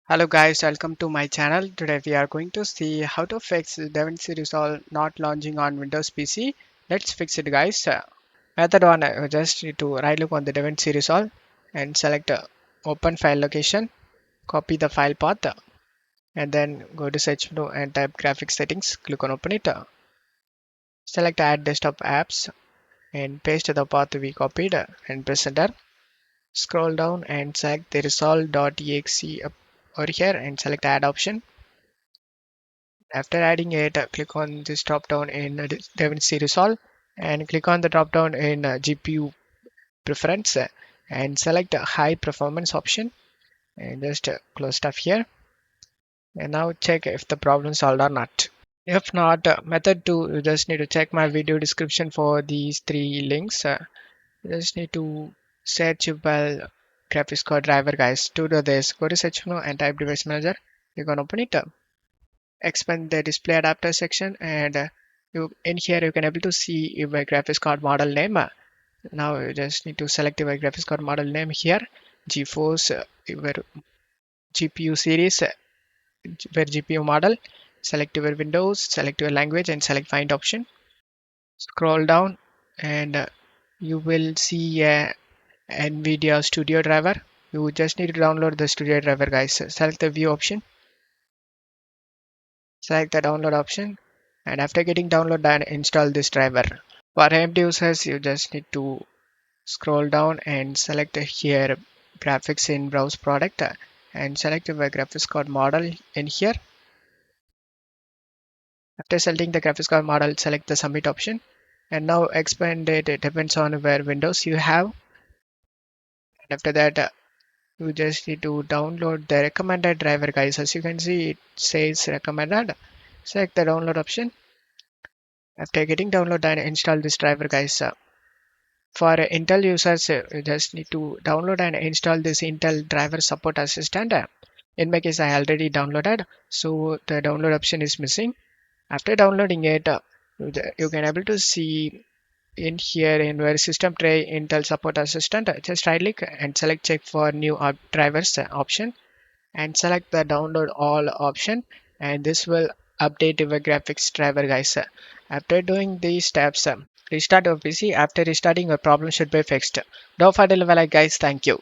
Hello guys, welcome to my channel. Today we are going to see how to fix DaVinci Resolve not launching on Windows PC. Let's fix it guys. Method 1, you just need to right click on the DaVinci Resolve and select open file location, copy the file path and then go to search menu and type graphics settings, click on open it. Select add desktop apps and paste the path we copied and press enter. Scroll down and select the resolve.exe up over here and select add option. After adding it, click on this drop down in DaVinci Resolve and click on the drop down in GPU preference and select high performance option and just close stuff here. And now check if the problem solved or not. If not, method 2, you just need to check my video description for these three links. You just need to search well graphics card driver guys. To do this, go to search menu and type device manager. You can open it up. Expand the display adapter section and you in here you can able to see your graphics card model name. Now you just need to select your graphics card model name here, GeForce your GPU series where GPU model, select your Windows, select your language and select find option. Scroll down and you will see a Nvidia Studio driver. You just need to download the Studio driver guys. Select the view option, select the download option and after getting download and install this driver. For AMD users, you just need to scroll down and select here graphics in browse product and select your graphics card model in here. After selecting the graphics card model, select the submit option and now expand it. It depends on where Windows you have. And after that, you just need to download the recommended driver guys. As you can see, it says recommended. Select the download option. After getting download and install this driver guys. For Intel users, you just need to download and install this Intel driver support assistant. In my case, I already downloaded, so the download option is missing. After downloading it, you can able to see in here in where system tray Intel support assistant. Just right click and select check for new drivers option and select the download all option and this will update your graphics driver guys. After doing these steps, restart your PC. After restarting, your problem should be fixed. Don't forget to leave a like guys. Thank you.